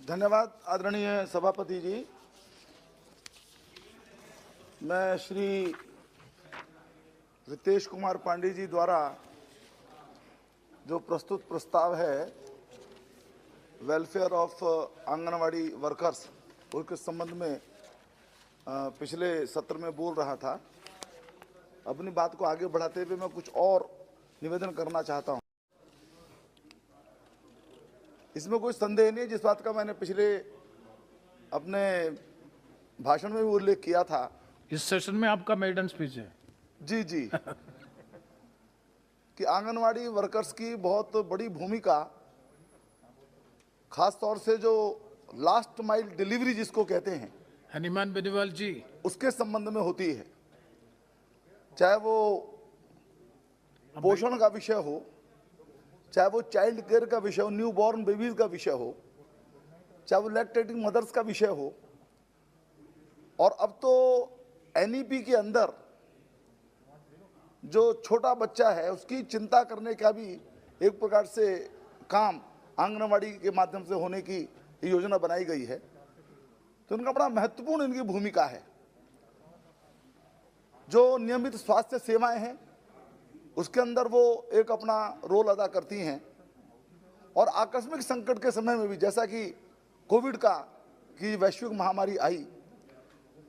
धन्यवाद आदरणीय सभापति जी। मैं श्री रितेश कुमार पांडे जी द्वारा जो प्रस्तुत प्रस्ताव है वेलफेयर ऑफ आंगनवाड़ी वर्कर्स उसके संबंध में पिछले सत्र में बोल रहा था। अपनी बात को आगे बढ़ाते हुए मैं कुछ और निवेदन करना चाहता हूं। इसमें कोई संदेह नहीं है, जिस बात का मैंने पिछले अपने भाषण में भी उल्लेख किया था। इस सेशन में आपका मेडन स्पीच है। जी जी कि आंगनवाड़ी वर्कर्स की बहुत बड़ी भूमिका, खास तौर से जो लास्ट माइल डिलीवरी जिसको कहते हैं, हनीमान बेनीवाल जी, उसके संबंध में होती है। चाहे वो पोषण का विषय हो, चाहे वो चाइल्ड केयर का विषय हो, न्यू बॉर्न बेबीज का विषय हो, चाहे वो लैक्टेटिंग मदर्स का विषय हो, और अब तो एनईपी के अंदर जो छोटा बच्चा है उसकी चिंता करने का भी एक प्रकार से काम आंगनवाड़ी के माध्यम से होने की योजना बनाई गई है। तो इनका बड़ा महत्वपूर्ण इनकी भूमिका है। जो नियमित स्वास्थ्य सेवाएं हैं उसके अंदर वो एक अपना रोल अदा करती हैं, और आकस्मिक संकट के समय में भी, जैसा कि कोविड की वैश्विक महामारी आई,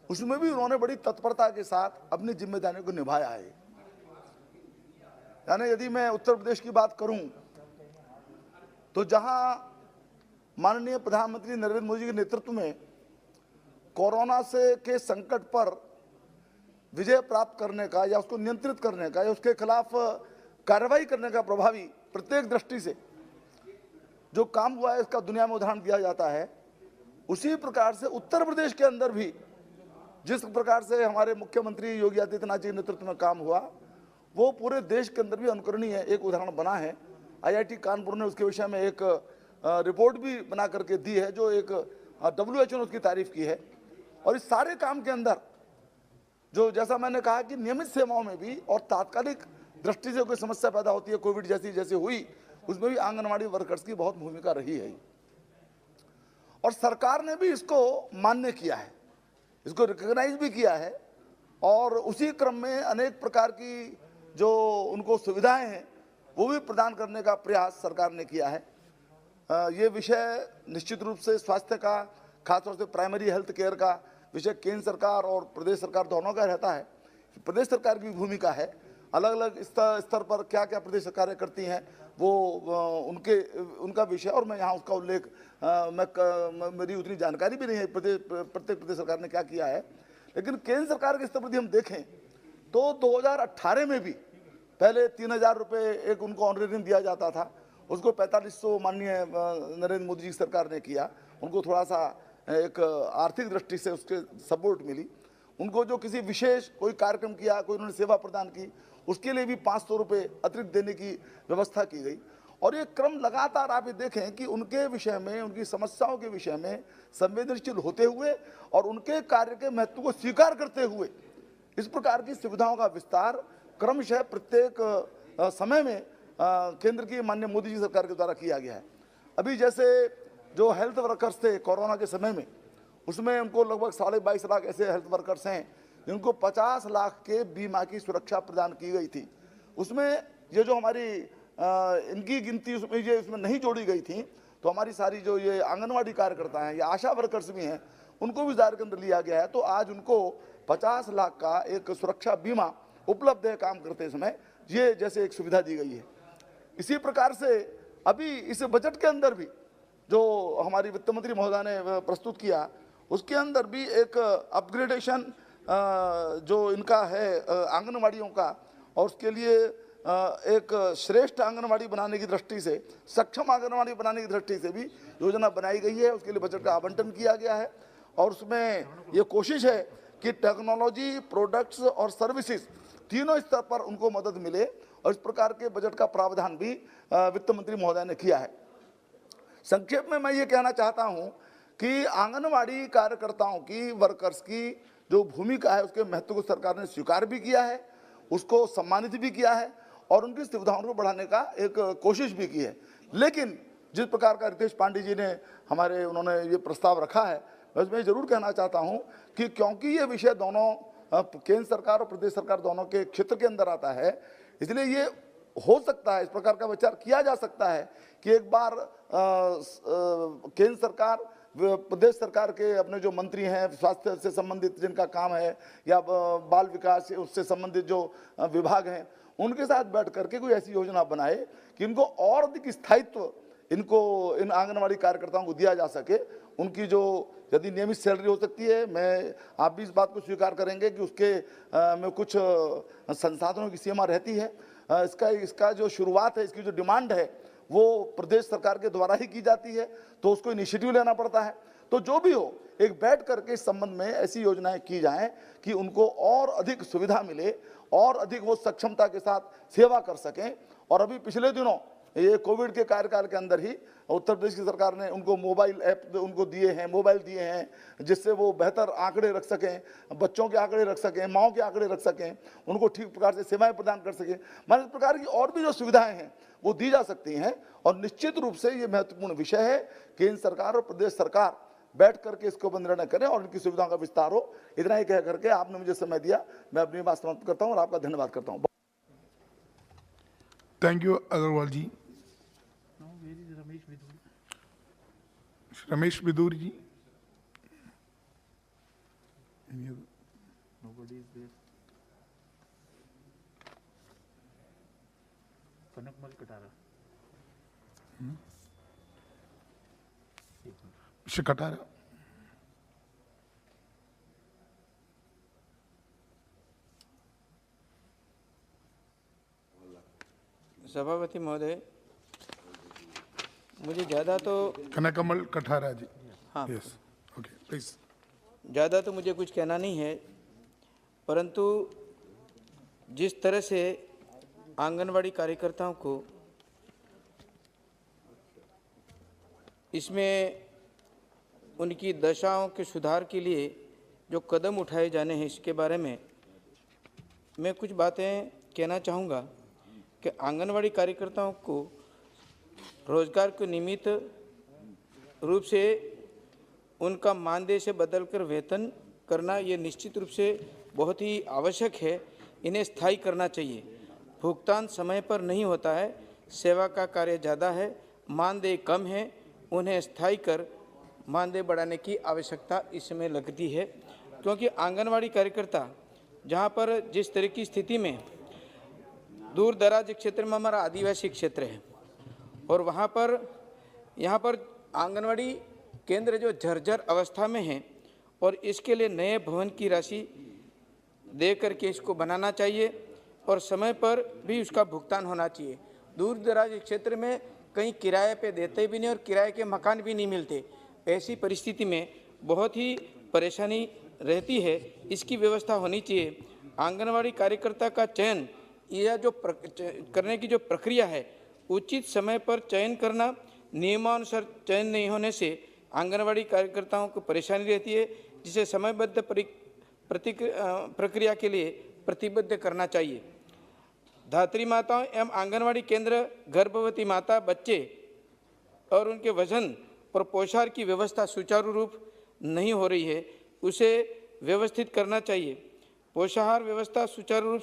उसमें भी उन्होंने बड़ी तत्परता के साथ अपनी जिम्मेदारियों को निभाया है। यानी यदि मैं उत्तर प्रदेश की बात करूं तो जहां माननीय प्रधानमंत्री नरेंद्र मोदी के नेतृत्व में कोरोना के संकट पर विजय प्राप्त करने का या उसको नियंत्रित करने का या उसके खिलाफ कार्रवाई करने का प्रभावी प्रत्येक दृष्टि से जो काम हुआ है, इसका दुनिया में उदाहरण दिया जाता है। उसी प्रकार से उत्तर प्रदेश के अंदर भी जिस प्रकार से हमारे मुख्यमंत्री योगी आदित्यनाथ जी के नेतृत्व में काम हुआ, वो पूरे देश के अंदर भी अनुकरणीय एक उदाहरण बना है। आईआईटी कानपुर ने उसके विषय में एक रिपोर्ट भी बना करके दी है, जो एक WHO ने उसकी तारीफ की है। और इस सारे काम के अंदर जो, जैसा मैंने कहा कि नियमित सेवाओं में भी और तात्कालिक दृष्टि से कोई समस्या पैदा होती है, कोविड जैसी हुई, उसमें भी आंगनवाड़ी वर्कर्स की बहुत भूमिका रही है। और सरकार ने भी इसको मान्य किया है, इसको रिकॉग्नाइज भी किया है, और उसी क्रम में अनेक प्रकार की जो उनको सुविधाएं हैं वो भी प्रदान करने का प्रयास सरकार ने किया है। ये विषय निश्चित रूप से स्वास्थ्य का, खासतौर से प्राइमरी हेल्थ केयर का विषय केंद्र सरकार और प्रदेश सरकार दोनों का रहता है। प्रदेश सरकार की भूमिका है, अलग अलग स्तर पर क्या क्या प्रदेश सरकारें करती हैं वो उनका विषय, और मैं यहाँ उसका उल्लेख मेरी उतनी जानकारी भी नहीं है प्रत्येक प्रदेश सरकार ने क्या किया है। लेकिन केंद्र सरकार के स्तर पर यदि हम देखें तो 2018 में भी पहले 3000 रुपये एक उनको ऑनरेरियम दिया जाता था, उसको 4500 माननीय नरेंद्र मोदी जी की सरकार ने किया। उनको थोड़ा सा एक आर्थिक दृष्टि से उसके सपोर्ट मिली। उनको जो किसी विशेष कोई कार्यक्रम किया, कोई उन्होंने सेवा प्रदान की, उसके लिए भी 500 रुपये अतिरिक्त देने की व्यवस्था की गई। और ये क्रम लगातार आप ये देखें कि उनके विषय में, उनकी समस्याओं के विषय में संवेदनशील होते हुए और उनके कार्य के महत्व को स्वीकार करते हुए इस प्रकार की सुविधाओं का विस्तार क्रमशः प्रत्येक समय में केंद्र की माननीय मोदी जी सरकार के द्वारा किया गया है। अभी जैसे जो हेल्थ वर्कर्स थे कोरोना के समय में, उसमें उनको लगभग 22.5 लाख ऐसे हेल्थ वर्कर्स हैं जिनको 50 लाख के बीमा की सुरक्षा प्रदान की गई थी। उसमें ये जो हमारी इनकी गिनती उसमें नहीं जोड़ी गई थी, तो हमारी सारी जो ये आंगनवाड़ी कार्यकर्ता हैं या आशा वर्कर्स भी हैं, उनको भी दायरे के अंदर लिया गया है। तो आज उनको 50 लाख का एक सुरक्षा बीमा उपलब्ध है काम करते समय, ये जैसे एक सुविधा दी गई है। इसी प्रकार से अभी इस बजट के अंदर भी जो हमारी वित्त मंत्री महोदय ने प्रस्तुत किया, उसके अंदर भी एक अपग्रेडेशन जो इनका है आंगनवाड़ियों का, और उसके लिए एक श्रेष्ठ आंगनवाड़ी बनाने की दृष्टि से, सक्षम आंगनवाड़ी बनाने की दृष्टि से भी योजना बनाई गई है। उसके लिए बजट का आवंटन किया गया है, और उसमें ये कोशिश है कि टेक्नोलॉजी, प्रोडक्ट्स और सर्विसेज तीनों स्तर पर उनको मदद मिले, और इस प्रकार के बजट का प्रावधान भी वित्त मंत्री महोदय ने किया है। संक्षेप में मैं ये कहना चाहता हूं कि आंगनवाड़ी कार्यकर्ताओं की, वर्कर्स की जो भूमिका है, उसके महत्व को सरकार ने स्वीकार भी किया है, उसको सम्मानित भी किया है, और उनकी सुविधाओं को बढ़ाने का एक कोशिश भी की है। लेकिन जिस प्रकार का रितेश पांडे जी ने उन्होंने ये प्रस्ताव रखा है, बस मैं जरूर कहना चाहता हूं कि क्योंकि ये विषय दोनों केंद्र सरकार और प्रदेश सरकार दोनों के क्षेत्र के अंदर आता है, इसलिए ये हो सकता है, इस प्रकार का विचार किया जा सकता है कि एक बार केंद्र सरकार प्रदेश सरकार के अपने जो मंत्री हैं, स्वास्थ्य से संबंधित जिनका काम है या बाल विकास उससे संबंधित जो विभाग हैं, उनके साथ बैठ करके कोई ऐसी योजना बनाए कि इनको और अधिक स्थायित्व इन आंगनवाड़ी कार्यकर्ताओं को दिया जा सके। उनकी जो यदि नियमित सैलरी हो सकती है, मैं आप भी इस बात को स्वीकार करेंगे कि उसके में कुछ संसाधनों की सीमा रहती है। इसका जो शुरुआत है, इसकी जो डिमांड है वो प्रदेश सरकार के द्वारा ही की जाती है, तो उसको इनिशिएटिव लेना पड़ता है। तो जो भी हो, एक बैठ करके इस संबंध में ऐसी योजनाएं की जाएं कि उनको और अधिक सुविधा मिले और अधिक वो सक्षमता के साथ सेवा कर सकें। और अभी पिछले दिनों ये कोविड के कार्यकाल के अंदर ही उत्तर प्रदेश की सरकार ने उनको मोबाइल ऐप उनको दिए हैं, मोबाइल दिए हैं, जिससे वो बेहतर आंकड़े रख सकें, बच्चों के आंकड़े रख सकें, माओं के आंकड़े रख सकें, उनको ठीक प्रकार से सेवाएं प्रदान कर सकें। मतलब इस प्रकार की और भी जो सुविधाएं हैं वो दी जा सकती हैं। और निश्चित रूप से ये महत्वपूर्ण विषय है, केंद्र सरकार और प्रदेश सरकार बैठ करके इसके ऊपर निर्णय करें और इनकी सुविधाओं का विस्तार हो। इतना ही कह करके आपने मुझे समय दिया, मैं अपनी बात समाप्त करता हूँ और आपका धन्यवाद करता हूँ। Thank you Agrawal ji. Ramesh Bidur ji. Kanakmal Katara. Mister Katara. सभापति महोदय, मुझे ज़्यादा तो कनकमल कटारा जी। हाँ, यस, ओके, प्लीज। ज़्यादा तो मुझे कुछ कहना नहीं है, परंतु जिस तरह से आंगनवाड़ी कार्यकर्ताओं को इसमें उनकी दशाओं के सुधार के लिए जो कदम उठाए जाने हैं, इसके बारे में मैं कुछ बातें कहना चाहूँगा कि आंगनवाड़ी कार्यकर्ताओं को रोजगार के निमित्त रूप से उनका मानदेय से बदलकर वेतन करना ये निश्चित रूप से बहुत ही आवश्यक है। इन्हें स्थायी करना चाहिए। भुगतान समय पर नहीं होता है, सेवा का कार्य ज़्यादा है, मानदेय कम है, उन्हें स्थायी कर मानदेय बढ़ाने की आवश्यकता इसमें लगती है। क्योंकि आंगनवाड़ी कार्यकर्ता जहाँ पर जिस तरह की स्थिति में दूर दराज क्षेत्र में हमारा आदिवासी क्षेत्र है और वहाँ पर यहाँ पर आंगनवाड़ी केंद्र जो जर्जर अवस्था में है और इसके लिए नए भवन की राशि दे करके इसको बनाना चाहिए और समय पर भी उसका भुगतान होना चाहिए। दूर दराज क्षेत्र में कहीं किराए पे देते भी नहीं और किराए के मकान भी नहीं मिलते। ऐसी परिस्थिति में बहुत ही परेशानी रहती है, इसकी व्यवस्था होनी चाहिए। आंगनवाड़ी कार्यकर्ता का चयन या जो करने की जो प्रक्रिया है, उचित समय पर चयन करना, नियमानुसार चयन नहीं होने से आंगनवाड़ी कार्यकर्ताओं को परेशानी रहती है, जिसे समयबद्ध प्रक्रिया के लिए प्रतिबद्ध करना चाहिए। धात्री माताओं एवं आंगनवाड़ी केंद्र गर्भवती माता, बच्चे और उनके वजन और पोषाहार की व्यवस्था सुचारू रूप नहीं हो रही है, उसे व्यवस्थित करना चाहिए। पोषाहार व्यवस्था सुचारू रूप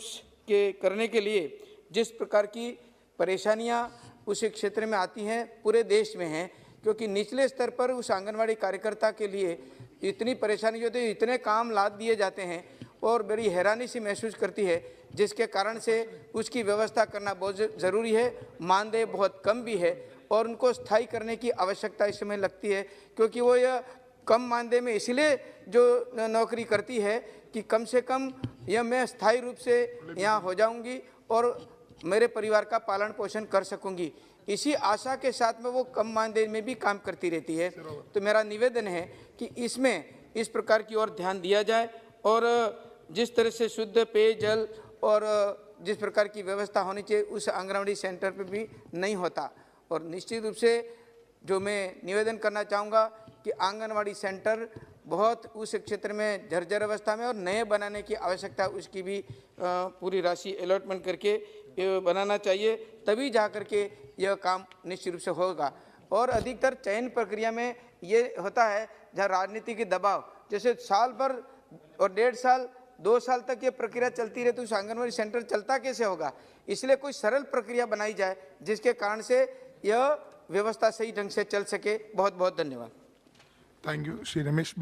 के करने के लिए जिस प्रकार की परेशानियां उस क्षेत्र में आती हैं, पूरे देश में हैं, क्योंकि निचले स्तर पर उस आंगनवाड़ी कार्यकर्ता के लिए इतनी परेशानी होती है, इतने काम लाद दिए जाते हैं और बड़ी हैरानी सी महसूस करती है, जिसके कारण से उसकी व्यवस्था करना बहुत ज़रूरी है। मानदेय बहुत कम भी है और उनको स्थायी करने की आवश्यकता इस समय लगती है, क्योंकि वो यह कम मानदेय में इसलिए जो नौकरी करती है कि कम से कम यह मैं स्थायी रूप से यहाँ हो जाऊँगी और मेरे परिवार का पालन पोषण कर सकूँगी। इसी आशा के साथ में वो कम मानदेय में भी काम करती रहती है। तो मेरा निवेदन है कि इसमें इस प्रकार की ओर ध्यान दिया जाए और जिस तरह से शुद्ध पेयजल और जिस प्रकार की व्यवस्था होनी चाहिए उस आंगनवाड़ी सेंटर पे भी नहीं होता। और निश्चित रूप से जो मैं निवेदन करना चाहूँगा कि आंगनवाड़ी सेंटर बहुत उस क्षेत्र में जर्जर अवस्था में और नए बनाने की आवश्यकता, उसकी भी पूरी राशि अलॉटमेंट करके बनाना चाहिए, तभी जा करके यह काम निश्चित रूप से होगा। और अधिकतर चयन प्रक्रिया में ये होता है जहाँ राजनीति के दबाव, जैसे साल भर और 1.5 साल 2 साल तक ये प्रक्रिया चलती रहे तो उस आंगनबाड़ी सेंटर चलता कैसे होगा। इसलिए कोई सरल प्रक्रिया बनाई जाए जिसके कारण से यह व्यवस्था सही ढंग से चल सके। बहुत बहुत धन्यवाद। Thank you Shri Ramesh.